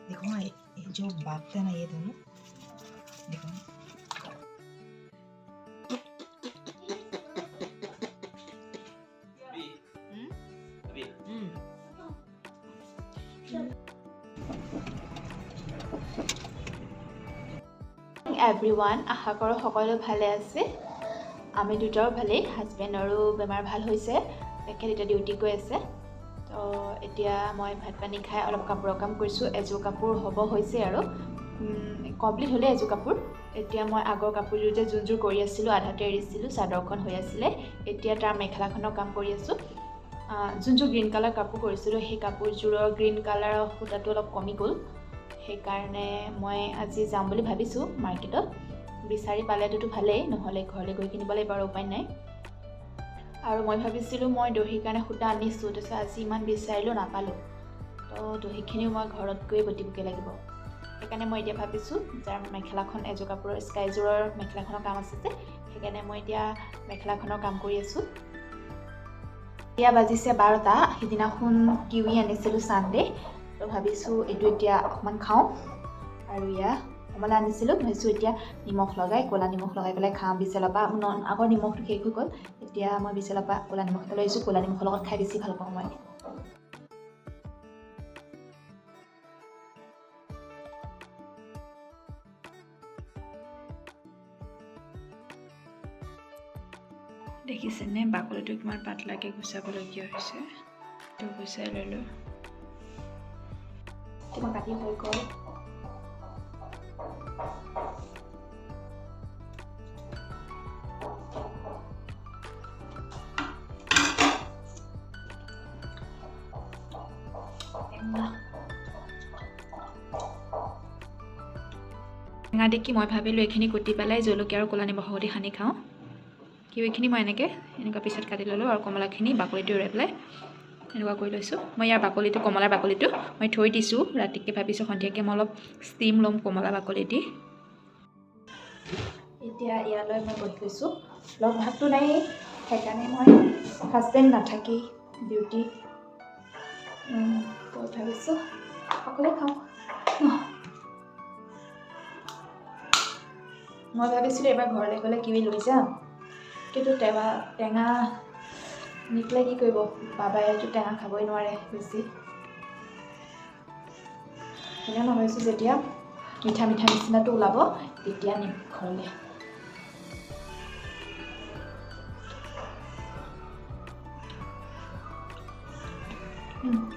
देखो हाँ, ये जो भागते हैं ना ये दोनों, देखो এভৰিৱান, আশা কৰোঁ সকলো ভালে আছে। আমি দুটাও ভালেই। হাজবেণ্ডৰো বেমাৰ ভাল হৈছে, তেখেত এতিয়া ডিউটি গৈ আছে। তো এতিয়া মই ভাত পানী খাই অলপ কাপোৰৰ কাম কৰিছোঁ। এযোৰ কাপোৰ হ'ব হৈছে আৰু কমপ্লিট হ'লে এযোৰ কাপোৰ। এতিয়া মই আগৰ কাপোৰযোৰ যে যোনযোৰ কৰি আছিলোঁ আধাতে এৰিছিলোঁ, চাদৰখন হৈ আছিলে, এতিয়া তাৰ মেখেলাখনৰ কাম কৰি আছোঁ। যোনযোৰ গ্ৰীণ কালাৰ কাপোৰ কৰিছিলোঁ সেই কাপোৰযোৰৰ গ্ৰীণ কালাৰৰ সূতাটো অলপ কমি গ'ল। সেইকাৰণে মই আজি যাম বুলি ভাবিছোঁ মাৰ্কেটত। বিচাৰি পালেতো ভালেই, নহ'লে ঘৰলৈ গৈ কিনিব লাগিব আৰু উপায় নাই। আৰু মই ভাবিছিলোঁ মই দহিৰ কাৰণে সূতা আনিছোঁ, তাৰপিছত আজি ইমান বিচাৰিলোঁ নাপালোঁ। তো দহিখিনিও মই ঘৰত গৈ বটিবগৈ লাগিব। সেইকাৰণে মই এতিয়া ভাবিছোঁ যাৰ মেখেলাখন এযোৰ কাপোৰৰ স্কাইযোৰৰ মেখেলাখনৰ কাম আছে যে, সেইকাৰণে মই এতিয়া মেখেলাখনৰ কাম কৰি আছোঁ। এতিয়া বাজিছে 12টা। সিদিনাখন কিৱি আনিছিলোঁ ছানডে, তো ভাবিছোঁ এইটো এতিয়া অকণমান খাওঁ। আৰু কমলা আনিছিলোঁ, ভাবিছোঁ এতিয়া নিমখ লগাই, ক'লা নিমখ লগাই পেলাই খাওঁ বিচেলৰ পৰা। আগৰ নিমখটো শেষ হৈ গ'ল, এতিয়া মই বিচেলৰ পৰা ক'লা নিমখ এটা লৈ আহিছোঁ। ক'লা নিমখৰ লগত খাই বেছি ভাল পাওঁ মই। দেখিছেনে বাকলিটো কিমান পাতলাকৈ গুচাবলগীয়া হৈছে। এইটো গুচাই ল'লোঁ। মই কাটি হৈ গ'ল। টেঙা দেখি মই ভাবিলোঁ এইখিনি কুটি পেলাই জলকীয়া আৰু ক'লা নিমখৰ সৈতে সানি খাওঁ। কিৱিখিনি মই এনেকুৱা পিছত কাটি ল'লোঁ আৰু কমলাখিনি বাকলিটো এৰাই পেলাই এনেকুৱা কৰি লৈছোঁ। মই ইয়াৰ বাকলিটো, কমলাৰ বাকলিটো মই থৈ দিছোঁ। ৰাতিকৈ ভাবিছোঁ সন্ধিয়াকৈ মই অলপ ষ্টিম ল'ম কমলা বাকলি দি। এতিয়া ইয়ালৈ মই বহি লৈছোঁ। লগ ভাগটো নাই, সেইকাৰণে মই হাজবেণ্ড নাথাকি ডিউটি, তো ভাবিছোঁ অকলে খাওঁ। মই ভাবিছিলোঁ এবাৰ ঘৰলৈ গ'লে কিৱি লৈ যাম, কিন্তু টেঙা নিকলে কি কৰিব, বাবাইতো টেঙা খাবই নোৱাৰে বেছি। সেইকাৰণে মই ভাবিছোঁ যেতিয়া মিঠা মিঠা নিচিনাটো ওলাব তেতিয়া নিম ঘৰলৈ।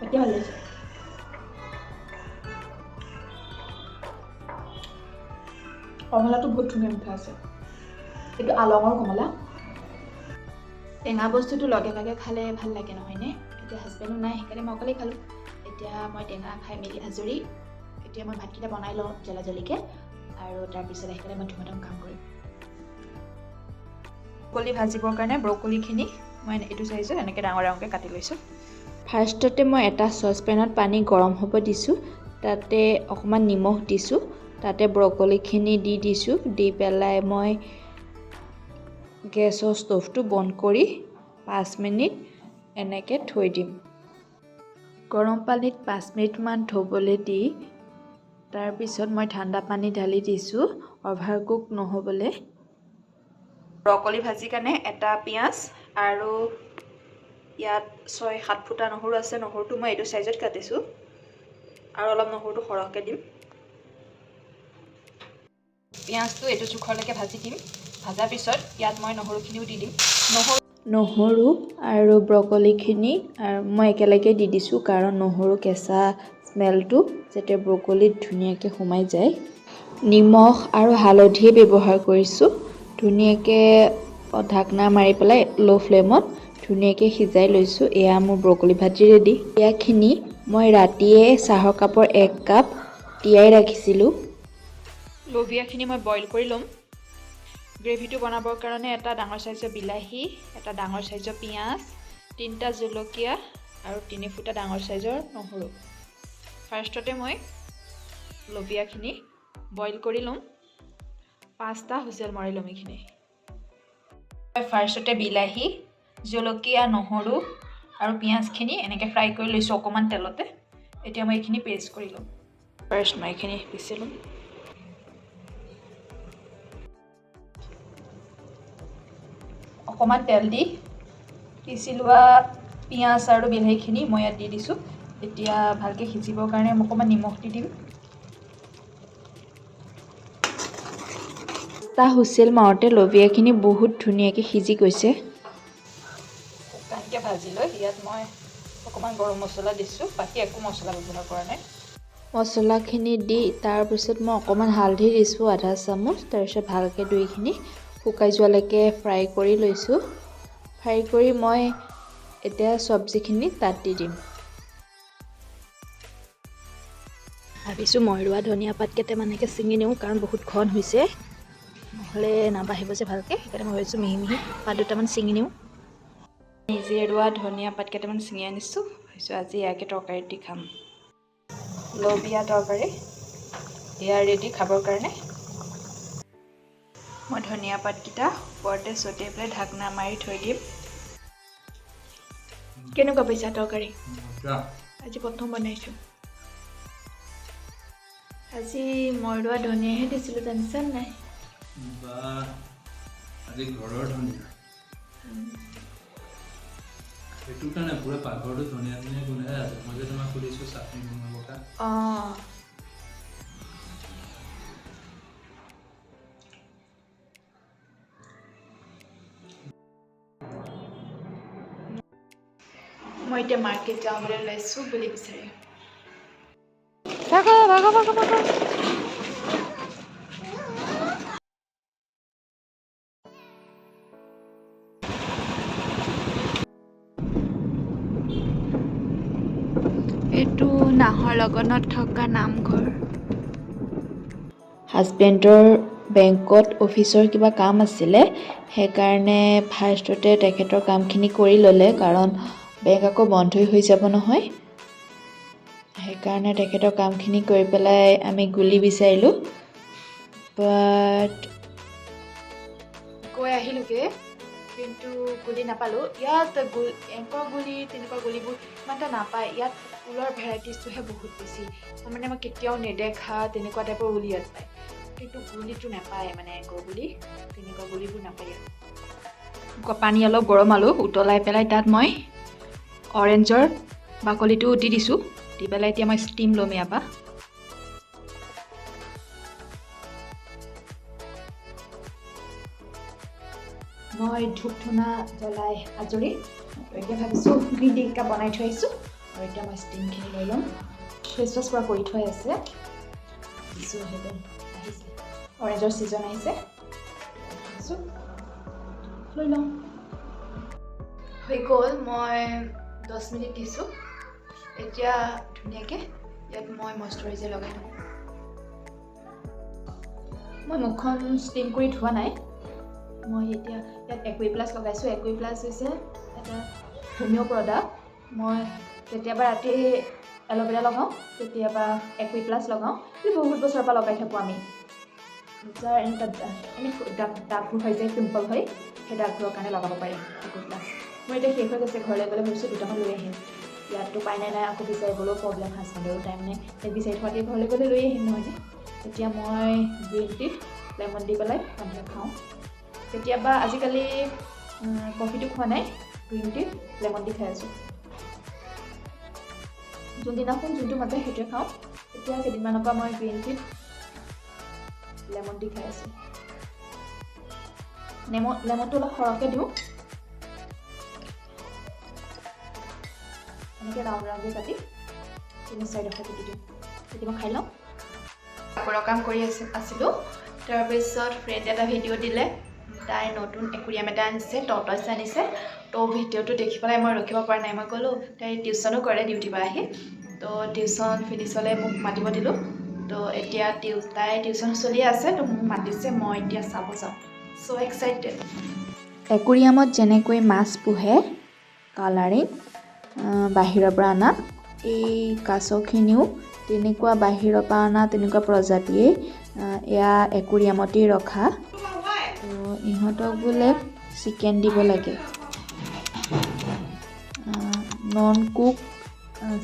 এতিয়া ভাল লাগিছে। কমলাটো বহুত ধুনীয়া মিঠা আছে। এইটো আলঙৰ কমলা। টেঙা বস্তুটো লগে লগে খালে ভাল লাগে নহয়নে? এতিয়া হাজবেণ্ডো নাই, সেইকাৰণে মই অকলেই খালোঁ। এতিয়া মই টেঙা খাই মেলি আজৰি। এতিয়া মই ভাতকেইটা বনাই লওঁ জ্বলা জ্বলিকৈ, আৰু তাৰপিছত আহি পেলাই মই ধুম কাম কৰিম। ব্ৰকলি ভাজিবৰ কাৰণে ব্ৰকলিখিনি মই এইটো চাইছোঁ এনেকৈ ডাঙৰ ডাঙৰকৈ কাটি লৈছোঁ। ফাৰ্ষ্টতে মই এটা চচপেনত পানী গৰম হ'ব দিছোঁ, তাতে অকণমান নিমখ দিছোঁ, তাতে ব্ৰকলিখিনি দি দিছোঁ। দি পেলাই মই গেছৰ ষ্ট'ভটো বন্ধ কৰি 5 মিনিট এনেকৈ থৈ দিম। গৰম পানীত 5 মিনিটমান থ'বলৈ দি তাৰপিছত মই ঠাণ্ডা পানী ঢালি দিছোঁ অভাৰ কুক নহ'বলৈ। ব্ৰকলি ভাজিৰ কাৰণে এটা পিঁয়াজ আৰু ইয়াত 6-7 ফুটা নহৰু আছে। নহৰুটো মই এইটো চাইজত কাটিছোঁ, আৰু অলপ নহৰুটো সৰহকৈ দিম। পিঁয়াজটো এইটো জোখলৈকে ভাজি দিম। ভাজাৰ পিছত ইয়াত মই নহৰুখিনিও দি দিম। নহৰু আৰু ব্ৰকলিখিনি মই একেলগে দি দিছোঁ, কাৰণ নহৰু কেঁচা স্মেলটো যাতে ব্ৰকলিত ধুনীয়াকৈ সোমাই যায়। নিমখ আৰু হালধি ব্যৱহাৰ কৰিছোঁ। ধুনীয়াকৈ ঢাকনা মাৰি পেলাই ল' ফ্লেমত ধুনীয়াকৈ সিজাই লৈছোঁ। এয়া মোৰ ব্ৰকলি ভাজি ৰেডি। এয়াখিনি মই ৰাতিয়ে চাহৰ কাপৰ 1 কাপ তিয়াই ৰাখিছিলোঁ। লোভিয়াখিনি মই বইল কৰি ল'ম। গ্ৰেভিটো বনাবৰ কাৰণে এটা ডাঙৰ চাইজৰ বিলাহী, এটা ডাঙৰ চাইজৰ পিঁয়াজ, 3টা জলকীয়া আৰু 3 ফুটা ডাঙৰ চাইজৰ নহৰু। ফাৰ্ষ্টতে মই লোভিয়াখিনি বইল কৰি ল'ম। 5টা হুইচেল মাৰি ল'ম এইখিনি। ফাৰ্ষ্টতে বিলাহী, জলকীয়া, নহৰু আৰু পিঁয়াজখিনি এনেকৈ ফ্ৰাই কৰি লৈছোঁ অকণমান তেলতে। এতিয়া মই এইখিনি পেষ্ট কৰি ল'ম। ফাৰ্ষ্ট মই এইখিনি পিচি ল'ম। অকণমান তেল দি পিচি লোৱা পিঁয়াজ আৰু বিলাহীখিনি মই ইয়াত দি দিছোঁ। এতিয়া ভালকৈ সিজিবৰ কাৰণে মই অকণমান নিমখ দি দিম। হুইচেল মাৰোঁতে লবিয়াখিনি বহুত ধুনীয়াকৈ সিজি গৈছে। শুকানকৈ ভাজি লৈ ইয়াত মই অকণমান গৰম মছলা দিছোঁ, বাকী একো মছলা ব্যৱহাৰ কৰা নাই। মছলাখিনি দি তাৰপিছত মই অকণমান হালধি দিছোঁ আধা চামুচ। তাৰপিছত ভালকৈ দুইখিনি শুকাই যোৱালৈকে ফ্ৰাই কৰি লৈছোঁ। ফ্ৰাই কৰি মই এতিয়া চব্জিখিনি তাত দি দিম। ভাবিছোঁ মই ৰোৱা ধনিয়া পাত কেইটামানকে ছিঙি নিওঁ, কাৰণ বহুত ঘন হৈছে, নহ'লে নাবাঢ়িব যে ভালকৈ। সেইকাৰণে মই ভাবিছোঁ মিহি মিহি পাত দুটামান ছিঙি নিওঁ। নিজে ৰোৱা ধনিয়া পাত কেইটামান ছিঙি আনিছোঁ, ভাবিছোঁ আজি ইয়াকে তৰকাৰীত দি খাম। লবিয়া তৰকাৰী এয়া ৰেডি খাবৰ কাৰণে। মই ধনিয়া পাতকেইটা ওপৰতে ছটিয়াই পেলাই ঢাকনা মাৰি থৈ দিম। কেনেকুৱা পাইছা তৰকাৰী? আজি প্ৰথম বনাইছোঁ। আজি মই ৰোৱা ধনিয়াহে দিছিলোঁ, জানিছা নাই? আজি ঘৰৰ ধনিয়া। সেইটো কাৰণে পুৰা পাকঘৰটো ধনিয়া ধনিয়া গোন্ধাই আছে। মই যে তোমাক সুধিছোঁ চাটনি বনোৱাৰ কথা। মই এতিয়া মাৰ্কেট যাওঁ বুলি ওলাইছোঁ বুলি বিচাৰি। এইটো নাহৰ লগনত থকা নামঘৰ। হাজবেণ্ডৰ বেংকত অফিচৰ কিবা কাম আছিলে, সেইকাৰণে ফাৰ্ষ্টতে তেখেতৰ কামখিনি কৰি ল'লে, কাৰণ বেংক আকৌ বন্ধই হৈ যাব নহয়। সেইকাৰণে তেখেতৰ কামখিনি কৰি পেলাই আমি গুলি বিচাৰিলোঁ, বাট গৈ আহিলোঁগৈ, কিন্তু গুলি নাপালোঁ। ইয়াত বেংকৰ গুলি তেনেকুৱা গুলিবোৰ ইমান এটা নাপায়। ইয়াত ফুলৰ ভেৰাইটিজটোহে বহুত বেছি। মই কেতিয়াও নেদেখা তেনেকুৱা টাইপৰ গুলি ইয়াত পায়, কিন্তু গুলিটো নাপায়, মানে গুলি তেনেকুৱা গুলিবোৰ নাপায় ইয়াত। পানী অলপ গৰমালোঁ, উতলাই পেলাই তাত মই অৰেঞ্জৰ বাকলিটো দি দিছোঁ। দি পেলাই এতিয়া মই ষ্টিম ল'ম ইয়াৰ পৰা। মই ধূপ ধূনা জ্বলাই আজৰি। এতিয়া ভাবিছোঁ গ্ৰীণ টি কাপ বনাই থৈ আহিছোঁ, আৰু এতিয়া মই ষ্টিমখিনি লৈ ল'ম। ফেচ ৱাছ পৰা কৰি থৈ আছে, আহিছে অৰেঞ্জৰ ছিজন আহিছে, লৈ লওঁ। হৈ গ'ল, মই 10 মিনিট দিছোঁ। এতিয়া ধুনীয়াকৈ ইয়াত মই মইশ্চাৰাইজাৰ লগাই দিওঁ। মই মুখখন ষ্টিম কৰি ধোৱা নাই। মই এতিয়া ইয়াত একুইপ্লাছ লগাইছোঁ। একুইপ্লাছ হৈছে এটা হোমিঅ' প্ৰডাক্ট। মই কেতিয়াবা ৰাতি এল'ভেৰা লগাওঁ, কেতিয়াবা একুইপ্লাছ লগাওঁ। এই বহুত বছৰৰ পৰা লগাই থাকোঁ আমি। যাৰ এনেকুৱা দাগবোৰ হৈ যায়, পিম্পল হয়, সেই দাগবোৰৰ কাৰণে লগাব পাৰি একুইপ্লাছ। মোৰ এতিয়া শেষ হৈ গৈছে, ঘৰলৈ গ'লে ভাবিছোঁ দুটামান লৈ আহিম। ইয়াততো পাই নাই আকৌ বিচাৰিবলৈও প্ৰব্লেম, হাজবেণ্ডৰো টাইম নাই। বিচাৰি থোৱাকৈ ঘৰলৈ গ'লে লৈ আহিম নহয়নে। এতিয়া মই গ্ৰীণ টিত লেমন দি পেলাই সন্ধিয়া খাওঁ। কেতিয়াবা আজিকালি কফিটো খোৱা নাই, গ্ৰীণ টিত লেমন দি খাই আছোঁ। যোনদিনাখন যোনটো মতে সেইটোৱে খাওঁ। এতিয়া কেইদিনমানৰ পৰা মই গ্ৰীণ টিত লেমন দি খাই আছোঁ। লেমনটো অলপ সৰহকৈ দিওঁ, এনেকৈ ৰাউণ্ড ৰাউণ্ডকৈ কাটি 3-4 কুটি দিওঁ। তেতিয়া মই খাই লওঁ। কাপোৰৰ কাম কৰি আছিলোঁ, তাৰপিছত ফ্ৰেণ্ড এটা ভিডিঅ' দিলে। তাই নতুন একুৰিয়াম এটা আনিছে, টৰ্টইছ আনিছে। তো ভিডিঅ'টো দেখি পেলাই মই ৰখিব পৰা নাই। মই ক'লোঁ, তাই টিউশ্যনো কৰে ডিউটিৰ পৰা আহি। তো টিউশ্যন ফিনিছ হ'লে মোক মাতিব দিলোঁ। তো এতিয়া তাই টিউশ্যন চলি আছে, তো মোক মাতিছে, মই এতিয়া চাব যাওঁ। ছ' এক্সাইটেড। একুৰিয়ামত যেনেকৈ মাছ পোহে কালাৰিং বাহিৰৰ পৰা অনা, এই কাছখিনিও তেনেকুৱা বাহিৰৰ পৰা অনা তেনেকুৱা প্ৰজাতিয়েই এয়া একুৰিয়ামতেই ৰখা। তো ইহঁতক বোলে চিকেন দিব লাগে, নন কুক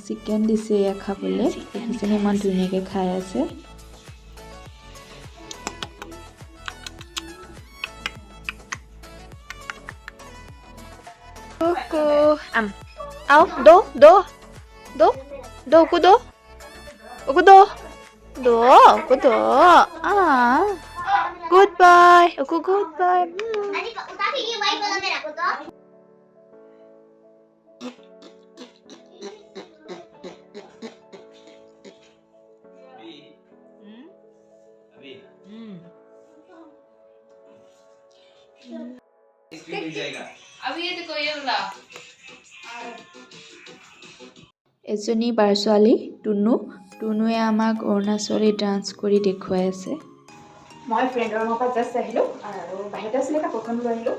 চিকেন দিছে এয়া খাবলৈ দেখিছেনে ইমান ধুনীয়াকৈ খাই আছে ao do do do do cô do cô do do cô do goodbye cô goodbye এজনী বাৰ ছোৱালী টুনুৱে আমাক অৰুণাচলী ডান্স কৰি দেখুৱাই আছে মই ফ্ৰেণ্ডৰ ৰুমৰ পৰা জাষ্ট আহিলোঁ আৰু বাহিৰতে আছিলে কাপোৰখন লৈ আহিলোঁ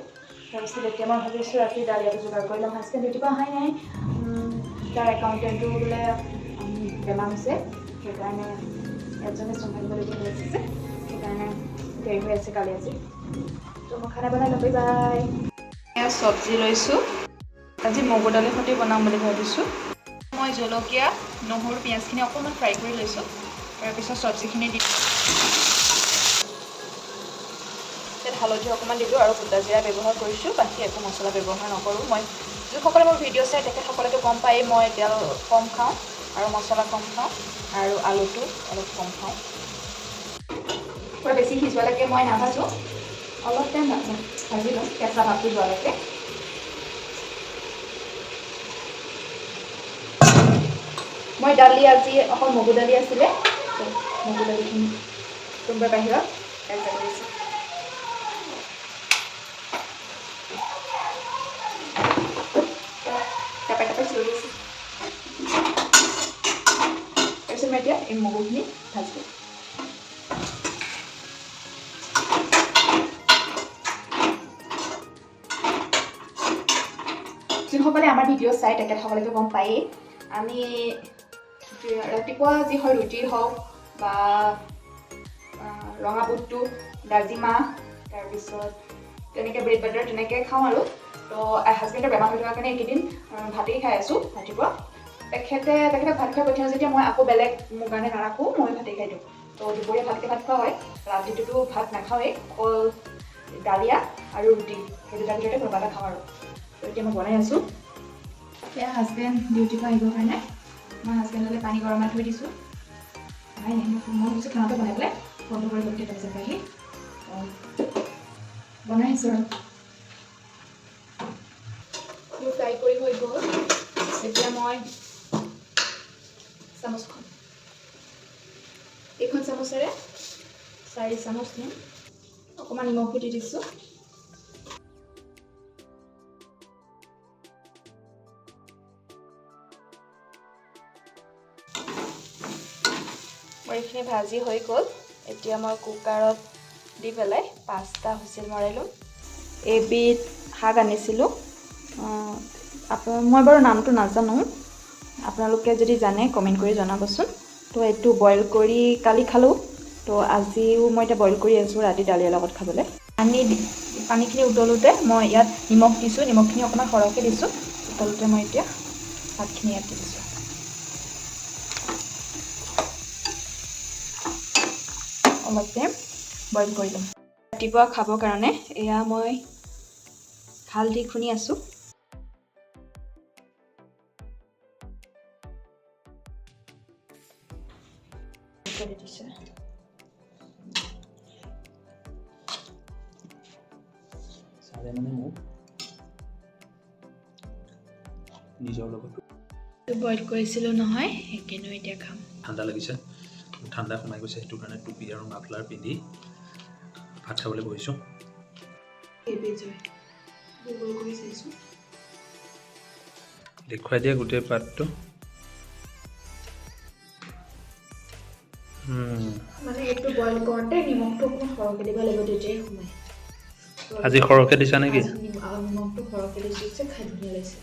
তাৰপিছত এতিয়া মই ভাবিছোঁ ৰাতি দালিয়াটো যোগাৰ কৰি ল'ম হাজবেণ্ড ডিউটিৰ পৰা অহাই নাই তাৰ একাউণ্টেণ্টটো বোলে বেমাৰ হৈছে সেইকাৰণে এজনে চম্ভালিবলগীয়া হৈ আছে যে সেইকাৰণে দেৰি হৈ আছে কালি আজি তো মই খানা বনাই ল'বি বাই চব্জি লৈছোঁ আজি মগু দালিৰ সৈতে বনাম বুলি ভাবিছোঁ মই জলকীয়া নহৰু পিঁয়াজখিনি অকণমান ফ্ৰাই কৰি লৈছোঁ তাৰপিছত চব্জিখিনি দি হালধি অকণমান দিলোঁ আৰু গোটা জিৰা ব্যৱহাৰ কৰিছোঁ বাকী একো মছলা ব্যৱহাৰ নকৰোঁ মই যিসকলে মোৰ ভিডিঅ' চাই তেখেতসকলেতো গম পায়েই মই তেল কম খাওঁ আৰু মছলা কম খাওঁ আৰু আলুটো অলপ কম খাওঁ বেছি সিজোৱালৈকে মই নাভাজোঁ অলপ টাইম ভাজি লওঁ কেঁচা ভাপটো যোৱালৈকে মই দালি আজি অকল মগু দালি আছিলে মগু দালিখিনি কোনোবা বাহিৰত এক্সা কৰিছোঁ তাৰপিছত মই এতিয়া এই মগুখিনি ভাজিলোঁ যিসকলে আমাৰ ভিডিঅ' চাই তেখেতসকলেতো গম পায়েই আমি ৰাতিপুৱা যি হয় ৰুটি হওক বা ৰঙা বুটটো ডাজিমাহ তাৰপিছত তেনেকৈ ব্ৰেড বাটাৰ তেনেকৈ খাওঁ আৰু তো হাজবেণ্ডৰ বেমাৰ হৈ থকাৰ কাৰণে এইকেইদিন ভাতেই খাই আছোঁ ৰাতিপুৱা তেখেতক ভাত খাই পঠিয়াওঁ যেতিয়া মই আকৌ বেলেগ মোৰ কাৰণে নাৰাখোঁ মই ভাতেই খাই দিওঁ তো দুপৰীয়া ভাতকৈ ভাত খোৱা হয় ৰাতিটোতো ভাত নাখাওঁৱেই অকল দালিয়া আৰু ৰুটি সেই দুটাৰ ভিতৰতে কোনোবা এটা খাওঁ আৰু তো এতিয়া মই বনাই আছোঁ এতিয়া হাজবেণ্ড ডিউটিৰ পৰা আহিবৰ কাৰণে মই হাজবেণ্ডলৈ পানী গৰমাই থৈ দিছোঁ মই ভাবিছোঁ খানাটো বনাই পেলাই ফোনটো কৰি গ'ল তাৰপিছত আহি বনাই আছোঁ আৰু মোৰ ফ্ৰাই কৰি হৈ গ'ল এতিয়া মই চামুচখন এইখন চামুচেৰে 4 চামুচ দিম অকণমান নিমখো দি দিছোঁ এইখিনি ভাজি হৈ গ'ল এতিয়া মই কুকাৰত দি পেলাই 5টা হুইচেল মৰাই ল'ম এবিধ শাক আনিছিলোঁ মই বাৰু নামটো নাজানো আপোনালোকে যদি জানে কমেণ্ট কৰি জনাবচোন তো এইটো বইল কৰি কালি খালোঁ তো আজিও মই এতিয়া বইল কৰি আছোঁ ৰাতি দালিৰ লগত খাবলৈ পানীখিনি উতলোতে মই ইয়াত নিমখ দিছোঁ নিমখখিনি অকণমান সৰহকৈ দিছোঁ উতলোতে মই এতিয়া ভাতখিনি ইয়াত দিছোঁ অলপ টাইম বইল কৰি ল'ম ৰাতিপুৱা খাবৰ কাৰণে এয়া মই হালধি খুন্দি আছোঁ নিজৰ লগত বইল কৰিছিলোঁ নহয় সেইকাৰণে এতিয়া খাম ঠাণ্ডা লাগিছে ঠাণ্ডা সোমাই গৈছে সেইটো কাৰণে টুপি আৰু মাফলাৰ পিন্ধি ভাত খাবলৈ বহিছোঁ দেখুৱাই দিয়া গোটেই পাতটো মানে এইটো বইল কৰোঁতে নিমখটো অকণমান সৰহকৈ দিব লাগিব তেতিয়াই সোমাই আজি সৰহকৈ দিছা নেকি নিমখটো সৰহকৈ দিছোঁ যে খাই ধুনীয়া লাগিছে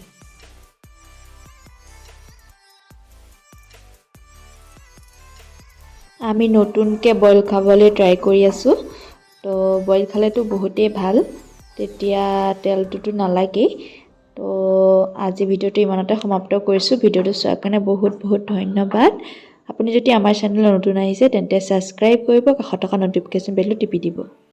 আমি নতুনকৈ বইল খাবলৈ ট্ৰাই কৰি আছোঁ তো বইল খালেতো বহুতেই ভাল তেতিয়া তেলটোতো নালাগেই তো আজি ভিডিঅ'টো ইমানতে সমাপ্ত কৰিছোঁ। ভিডিঅ'টো চোৱাৰ কাৰণে বহুত বহুত ধন্যবাদ। আপুনি যদি আমাৰ চেনেলত নতুন আহিছে তেন্তে ছাবস্ক্ৰাইব কৰিব, কাষত থকা ন'টিফিকেশ্যন বেলটো টিপি দিব।